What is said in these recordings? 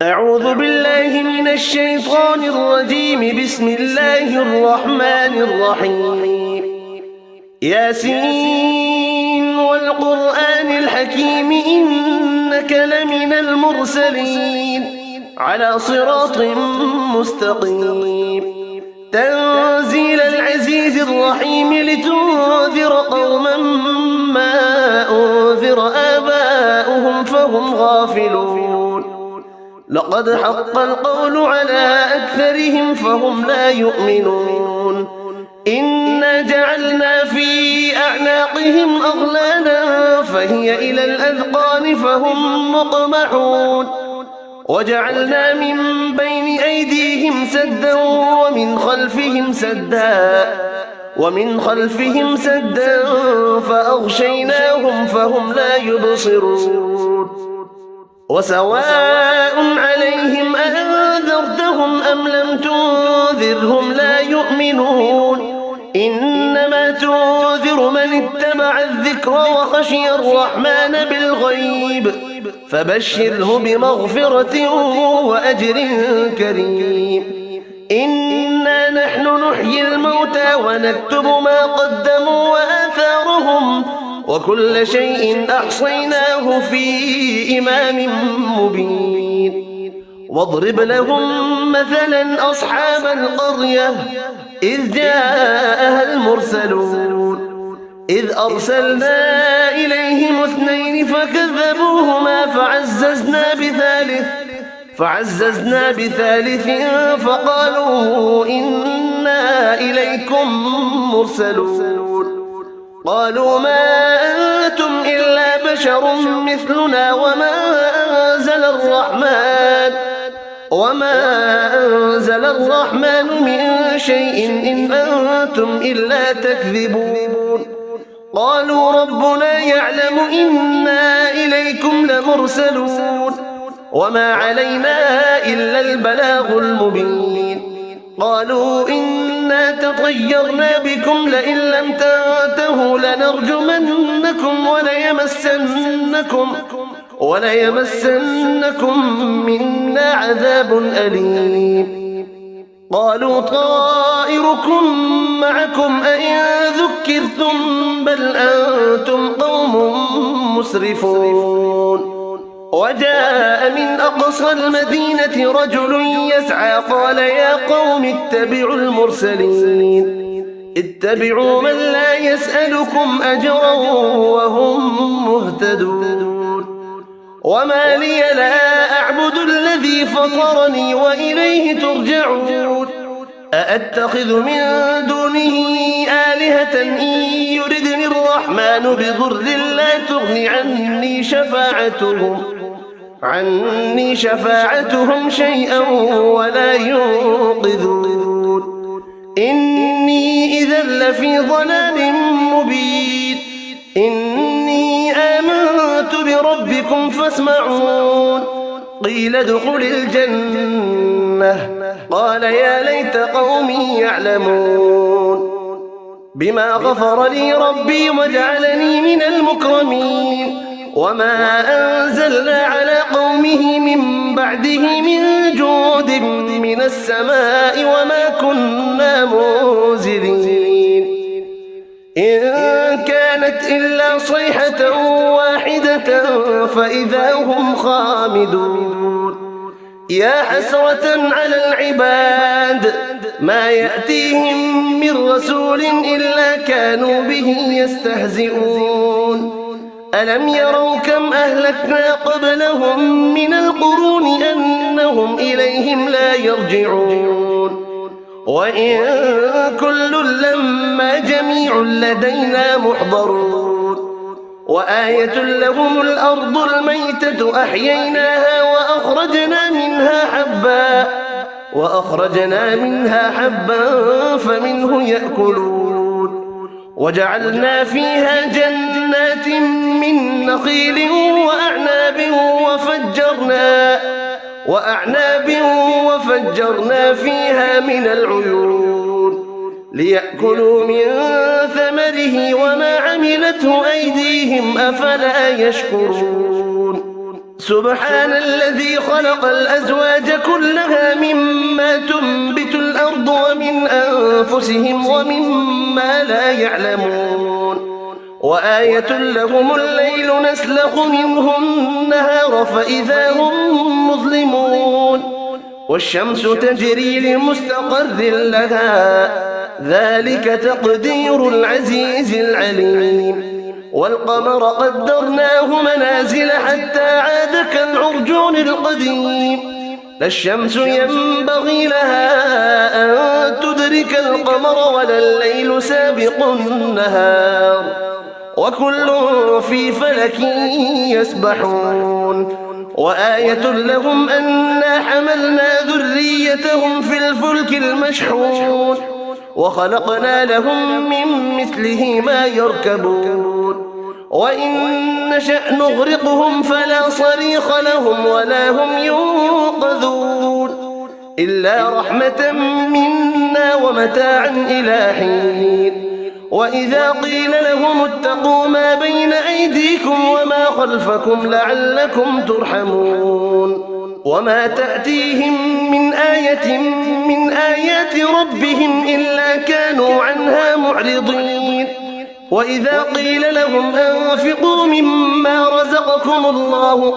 أعوذ بالله من الشيطان الرجيم. بسم الله الرحمن الرحيم. ياسين والقرآن الحكيم إنك لمن المرسلين على صراط مستقيم. تنزيل العزيز الرحيم لتنذر قوما ما أنذر آباؤهم فهم غافلون. لقد حق القول على أكثرهم فهم لا يؤمنون. إنا جعلنا في أعناقهم أغلالا فهي إلى الأذقان فهم مقمحون. وجعلنا من بين أيديهم سدا ومن خلفهم سدا فأغشيناهم فهم لا يبصرون. وسواء عليهم أنذرتهم أم لم تنذرهم لا يؤمنون. إنما تنذر من اتبع الذكر وخشي الرحمن بالغيب فبشره بمغفرة وأجر كريم. إنا نحن نحيي الموتى ونكتب ما قدموا وآثارهم وكل شيء أحصيناه في إمام مبين. واضرب لهم مثلا أصحاب القرية إذ جاءها المرسلون إذ أرسلنا إليهم اثنين فكذبوهما فعززنا بثالث فقالوا إنا إليكم مرسلون. قالوا ما أنتم إلا بشر مثلنا وما أنزل الرحمن من شيء إن أنتم إلا تكذبون. قالوا ربنا يعلم إنا إليكم لمرسلون وما علينا إلا البلاغ المبين. قالوا إنا تطيرنا بكم لئن لم تنتهوا لنرجمنكم وليمسنكم منا عذاب أليم. قالوا طائركم معكم أئن ذكرتم بل أنتم قوم مسرفون. وجاء من أقصى المدينة رجل يسعى قال يا قوم اتبعوا المرسلين اتبعوا من لا يسألكم أجرا وهم مهتدون. وما لي لا أعبد الذي فطرني وإليه ترجعون. أأتخذ من دونه آلهة إن يردني الرحمن بضر لا تغن عني شفاعتهم شيئا ولا ينقذون. إني إذا لفي ضلال مبين. إني آمنت بربكم فاسمعون. قيل ادخل الجنة قال يا ليت قومي يعلمون. بما غفر لي ربي وجعلني من المكرمين. وما أنزلنا على قومه من بعده من جود من السماء وما كنا منزلين. إن كانت إلا صيحة واحدة فإذا هم خامدون. يا حسرة على العباد ما يأتيهم من رسول إلا كانوا به يستهزئون. ألم يروا كم أهلكنا قبلهم من القرون أنهم إليهم لا يرجعون. وإن كل لما جميع لدينا محضرون. وآية لهم الأرض الميتة أحييناها وأخرجنا منها حبا فمنه يأكلون. وجعلنا فيها جنات من نخيل وأعناب وفجرنا فيها من العيون ليأكلوا من ثمره وما عملته أيديهم أفلا يشكرون. سبحان الذي خلق الأزواج كلها مما تنبت الأرض ومن أنفسهم ومما لا يعلمون وآية لهم الليل نسلخ منه النهار فإذا هم مظلمون والشمس تجري لمستقر لها ذلك تقدير العزيز العليم والقمر قدرناه منازل حتى عاد كالعرجون القديم لا الشمس ينبغي لها أن تدرك القمر ولا الليل سابق النهار وكل في فلك يسبحون وآية لهم أنا حملنا ذريتهم في الفلك المشحون وخلقنا لهم من مثله ما يركبون وإن نشأ نغرقهم فلا صريخ لهم ولا هم ينقذون إلا رحمة منا ومتاعا إلى حين وإذا قيل لهم اتقوا ما بين أيديكم وما خلفكم لعلكم ترحمون وما تأتيهم من آية من آيات ربهم إلا كانوا عنها معرضين وإذا قيل لهم أنفقوا مما رزقكم الله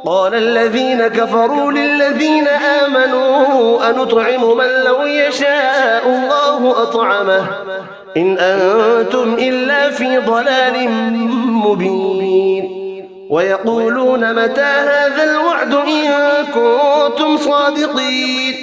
قال الذين كفروا للذين آمنوا أنطعم من لو يشاء الله أطعمه إن أنتم إلا في ضلال مبين ويقولون متى هذا الوعد إن كنتم صادقين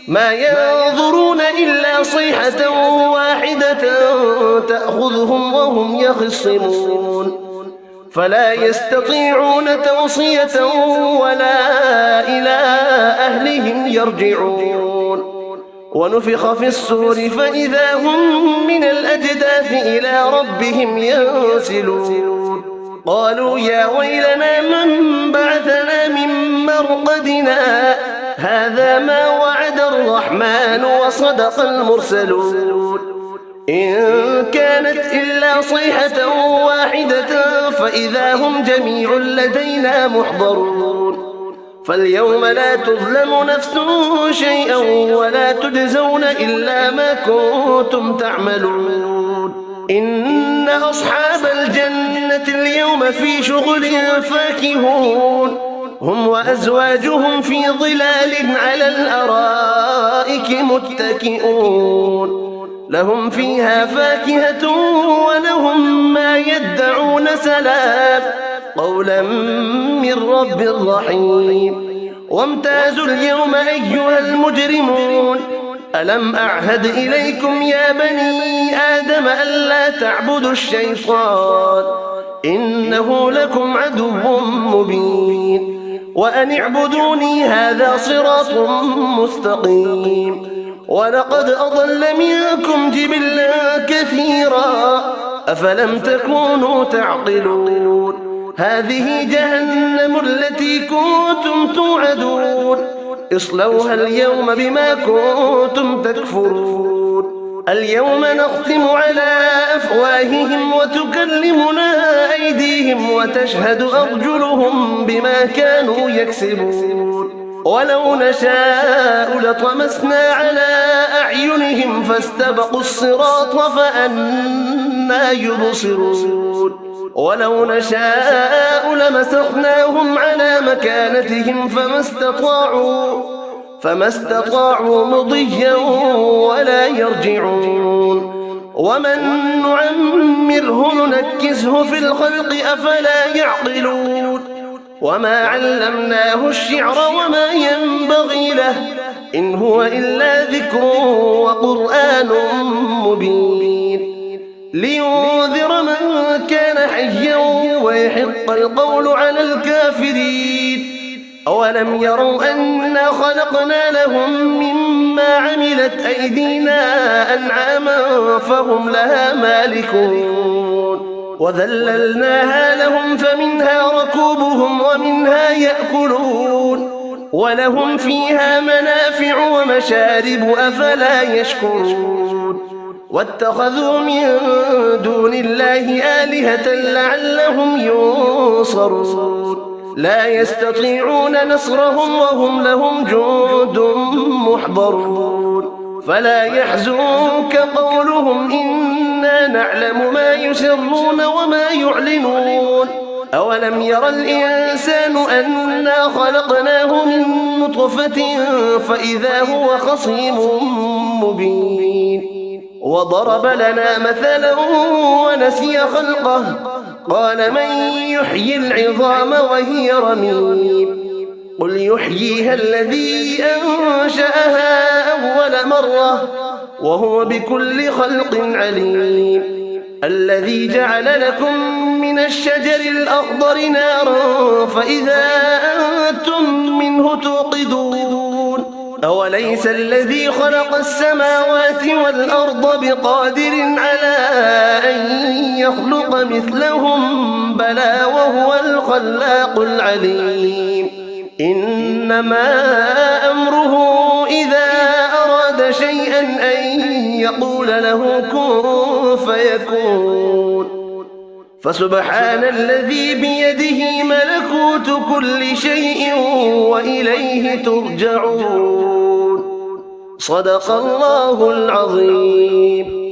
ما ينظرون إلا صيحة واحدة تأخذهم وهم يخصمون فلا يستطيعون توصية ولا إلى أهلهم يرجعون ونفخ في الصور فإذا هم من الأجداث إلى ربهم ينسلون قالوا يا ويلنا من بعثنا من مرقدنا هذا ما وعد الرحمن وصدق المرسلون إن كانت إلا صيحة واحدة فإذا هم جميع لدينا محضرون فاليوم لا تظلم نفس شيئا ولا تجزون إلا ما كنتم تعملون إن أصحاب الجنة اليوم في شغل فاكهون هم وأزواجهم في ظلال على الأرائك متكئون لهم فيها فاكهة ولهم ما يدعون سلام قولا من رب رحيم وامتازوا اليوم أيها المجرمون ألم أعهد إليكم يا بني آدم ألا تعبدوا الشيطان إنه لكم عدو مبين وأن اعبدوني هذا صراط مستقيم ولقد أضل منكم جبلا كثيرا أفلم تكونوا تعقلون هذه جهنم التي كنتم توعدون اصلوها اليوم بما كنتم تكفرون اليوم نختم على أفواههم وتكلمنا أيديهم وتشهد أرجلهم بما كانوا يكسبون ولو نشاء لطمسنا على أعينهم فاستبقوا الصراط فأنى يبصرون ولو نشاء لمسخناهم على مكانتهم فما استطاعوا مضيا ولا يرجعون ومن نعمره ننكسه في الخلق أفلا يعقلون وما علمناه الشعر وما ينبغي له إن هو إلا ذكر وقرآن مبين لينذر من كان حيا ويحق القول على الكافرين أولم يروا أنا خلقنا لهم مما عملت أيدينا أنعاما فهم لها مالكون وذللناها لهم فمنها ركوبهم ومنها يأكلون ولهم فيها منافع ومشارب أفلا يشكرون واتخذوا من دون الله آلهة لعلهم ينصرون لا يستطيعون نصرهم وهم لهم جند محضرون فلا يحزنك قولهم إنا نعلم ما يسرون وما يعلنون أولم ير الإنسان أنا خلقناه من نطفة فإذا هو خصيم مبين وضرب لنا مثلا ونسي خلقه قال من يحيي العظام وهي رميم قل يحييها الذي أنشأها أول مرة وهو بكل خلق عليم الذي جعل لكم من الشجر الأخضر نارا فإذا أنتم منه توقدون أوليس الذي خلق السماوات والأرض بقادر على أن يخلق مثلهم بلى وهو الخلاق العليم إنما أمره إذا أراد شيئا أن يقول له كن فيكون فسبحان الذي بيده ملكوت كل شيء وإليه ترجعون صدق الله العظيم.